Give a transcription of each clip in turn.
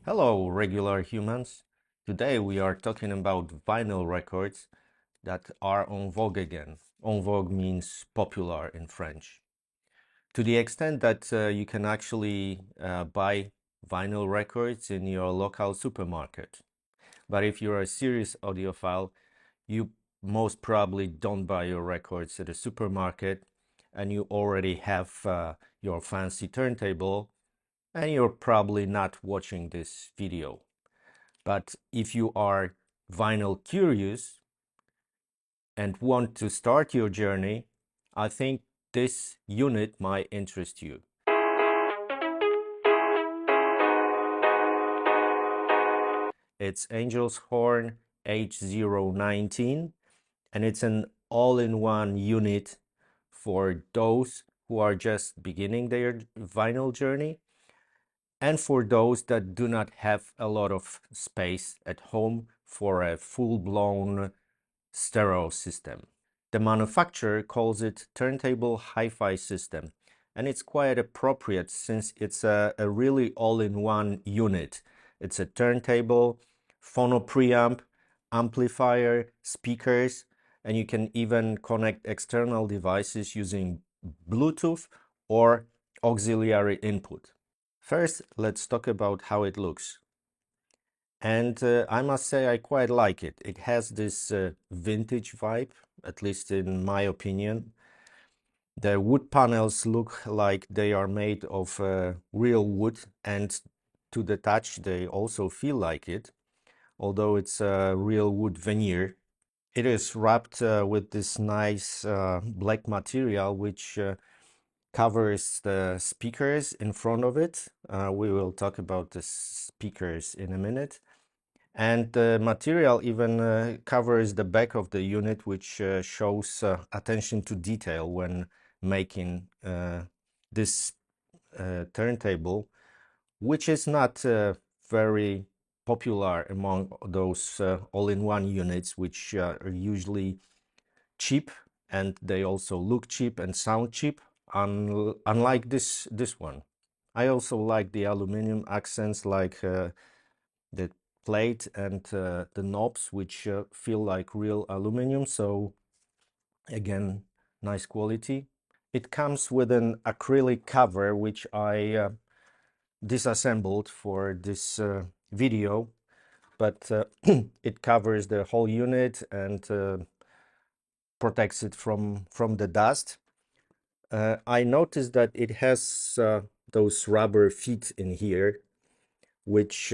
Hello, regular humans. Today we are talking about vinyl records that are en vogue again. En vogue means popular in French. To the extent that you can actually buy vinyl records in your local supermarket. But if you're a serious audiophile, you most probably don't buy your records at a supermarket and you already have your fancy turntable and you're probably not watching this video. But if you are vinyl curious and want to start your journey, I think this unit might interest you. It's Angel's Horn H019, and it's an all-in-one unit for those who are just beginning their vinyl journey and for those that do not have a lot of space at home for a full-blown stereo system. The manufacturer calls it Turntable Hi-Fi System, and it's quite appropriate since it's a really all-in-one unit. It's a turntable, phono preamp, amplifier, speakers, and you can even connect external devices using Bluetooth or auxiliary input. First, let's talk about how it looks. And I must say I quite like it. It has this vintage vibe, at least in my opinion. The wood panels look like they are made of real wood, and to the touch they also feel like it, although it's a real wood veneer. It is wrapped with this nice black material which covers the speakers in front of it. We will talk about the speakers in a minute. And the material even covers the back of the unit, which shows attention to detail when making this turntable, which is not very popular among those all-in-one units, which are usually cheap, and they also look cheap and sound cheap, unlike this one. I also like the aluminum accents, like the plate and the knobs, which feel like real aluminum. So again, nice quality. It comes with an acrylic cover, which I disassembled for this video, but it covers the whole unit and protects it from the dust. I noticed that it has those rubber feet in here, which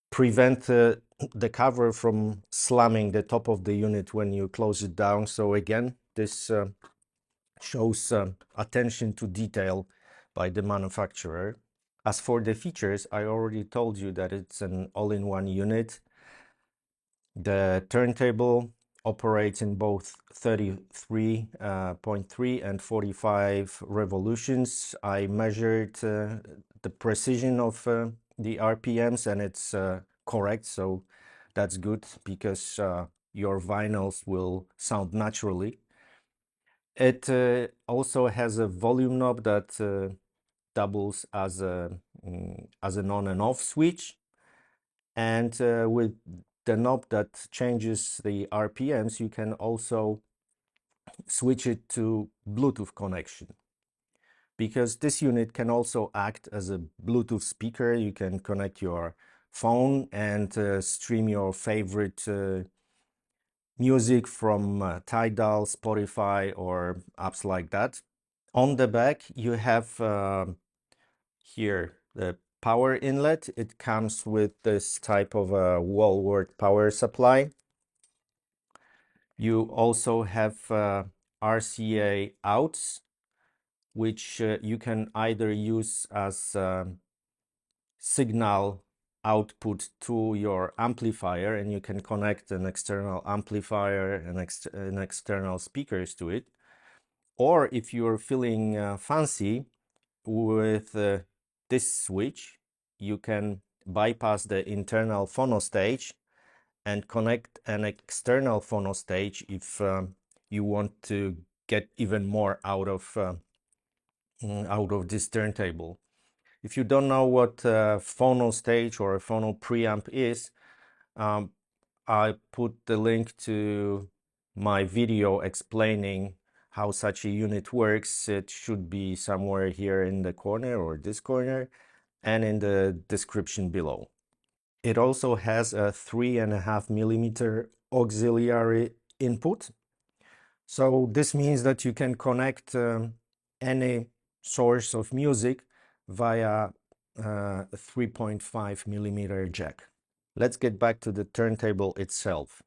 prevent the cover from slamming the top of the unit when you close it down. So again, this shows attention to detail by the manufacturer. As for the features, I already told you that it's an all-in-one unit. The turntable operates in both 33.3 and 45 revolutions. I measured the precision of the RPMs, and it's correct, so that's good because your vinyls will sound naturally. It also has a volume knob that doubles as an on and off switch, and with the knob that changes the RPMs, you can also switch it to Bluetooth connection. Because this unit can also act as a Bluetooth speaker, you can connect your phone and stream your favorite music from Tidal, Spotify, or apps like that. On the back, you have here the power inlet. It comes with this type of a wall-wart power supply. You also have RCA outs, which you can either use as signal output to your amplifier, and you can connect an external amplifier and external speakers to it. Or if you're feeling fancy with this switch, you can bypass the internal phono stage and connect an external phono stage if you want to get even more out of this turntable. If you don't know what a phono stage or a phono preamp is, I put the link to my video explaining how such a unit works. It should be somewhere here in the corner or this corner and in the description below. It also has a 3.5 mm auxiliary input. So this means that you can connect any source of music via a 3.5 mm jack. Let's get back to the turntable itself.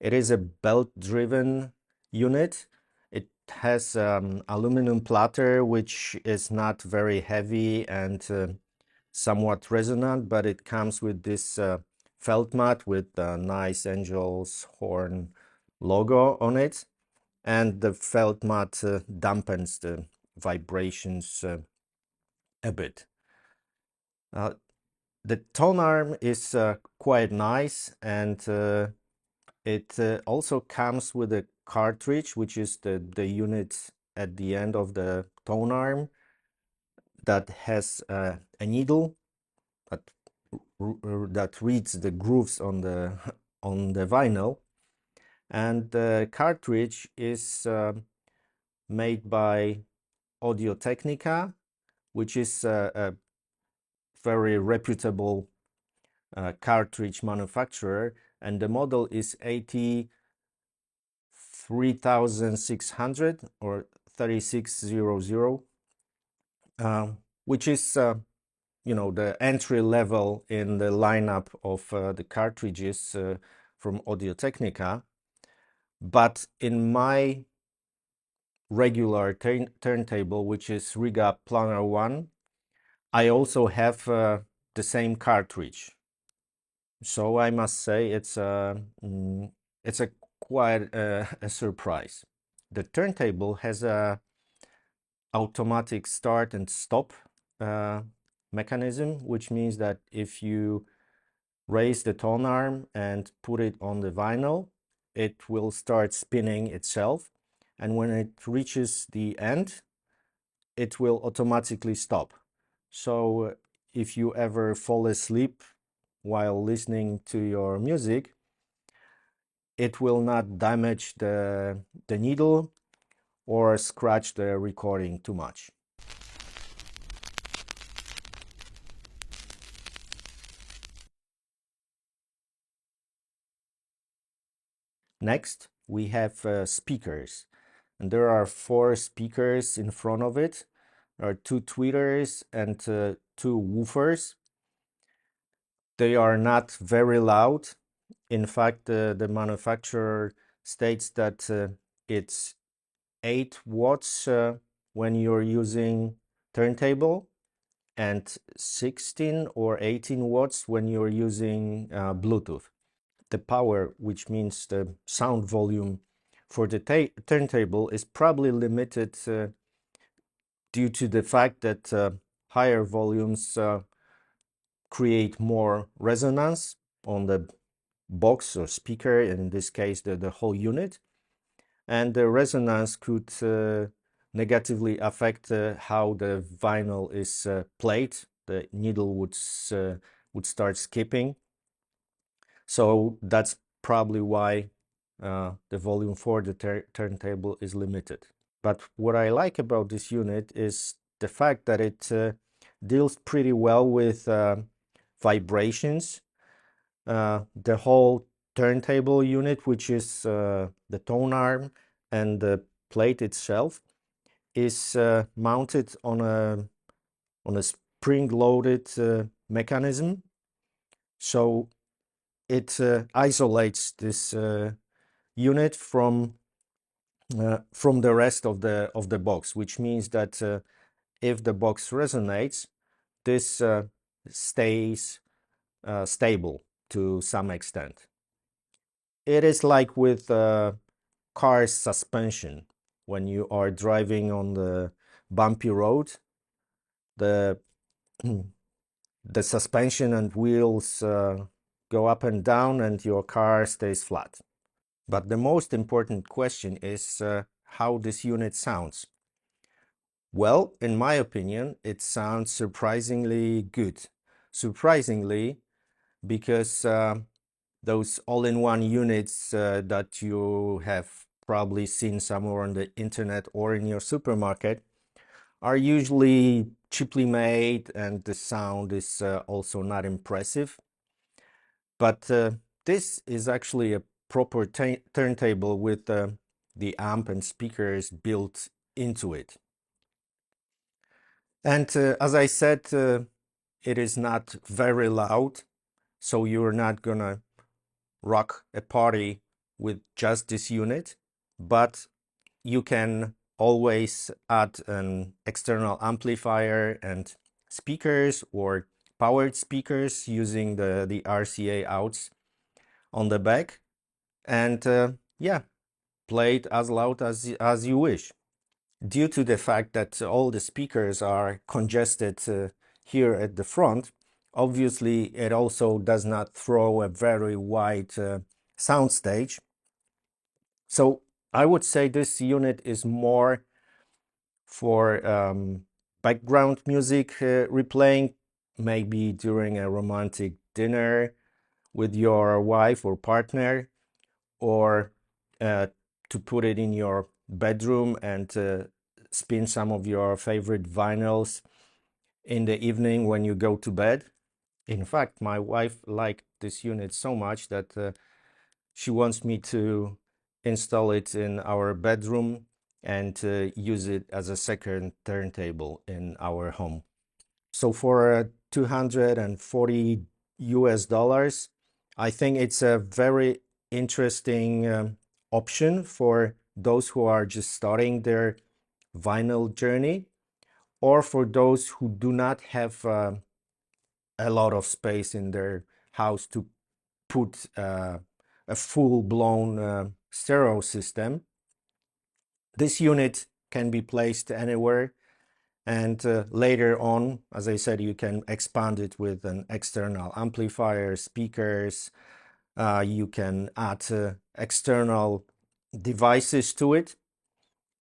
It is a belt-driven unit. It has aluminum platter, which is not very heavy and somewhat resonant, but it comes with this felt mat with a nice Angel's Horn logo on it. And the felt mat dampens the vibrations a bit. The tone arm is quite nice, and it also comes with a cartridge, which is the unit at the end of the tone arm that has a needle that that reads the grooves on the on the vinyl, and the cartridge is made by Audio-Technica, which is a very reputable cartridge manufacturer, and the model is 83,600 or 3600, which is you know, the entry level in the lineup of the cartridges from Audio-Technica. But in my regular turntable, which is Riga Planar 1, I also have the same cartridge. So I must say it's a quite a surprise. The turntable has a automatic start and stop mechanism, which means that if you raise the tone arm and put it on the vinyl, it will start spinning itself, and when it reaches the end, it will automatically stop. So if you ever fall asleep while listening to your music, it will not damage the needle or scratch the recording too much. Next, we have speakers, and there are 4 speakers in front of it. There are 2 tweeters and 2 woofers. They are not very loud. In fact, the manufacturer states that it's 8 watts when you're using turntable and 16 or 18 watts when you're using Bluetooth. The power, which means the sound volume for the turntable, is probably limited due to the fact that higher volumes create more resonance on the box or speaker, in this case the whole unit, and the resonance could negatively affect how the vinyl is played. The needle would start skipping. So that's probably why the volume for the turntable is limited. But what I like about this unit is the fact that it deals pretty well with vibrations. The whole turntable unit, which is the tone arm and the plate itself, is mounted on a spring-loaded mechanism. So it isolates this unit from the rest of the box, which means that if the box resonates, this stays stable to some extent. It is like with car suspension. When you are driving on the bumpy road, the the suspension and wheels go up and down and your car stays flat. But the most important question is how this unit sounds. Well, in my opinion, it sounds surprisingly good. Surprisingly, because those all-in-one units that you have probably seen somewhere on the internet or in your supermarket are usually cheaply made, and the sound is also not impressive. But this is actually a proper turntable with the amp and speakers built into it. And as I said, it is not very loud, so you're not gonna rock a party with just this unit, but you can always add an external amplifier and speakers or powered speakers using the RCA outs on the back, and yeah, play it as loud as you wish. Due to the fact that all the speakers are congested here at the front, obviously it also does not throw a very wide sound stage. So I would say this unit is more for background music replaying, maybe during a romantic dinner with your wife or partner, or to put it in your bedroom and spin some of your favorite vinyls in the evening when you go to bed. In fact, my wife liked this unit so much that she wants me to install it in our bedroom and use it as a second turntable in our home. So for 240 US dollars, I think it's a very interesting option for those who are just starting their vinyl journey, or for those who do not have a lot of space in their house to put a full-blown stereo system. This unit can be placed anywhere, and later on, as I said, you can expand it with an external amplifier, speakers. You can add external devices to it,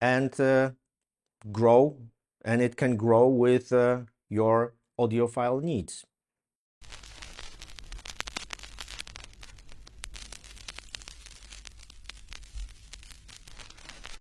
and grow, and it can grow with your audiophile needs.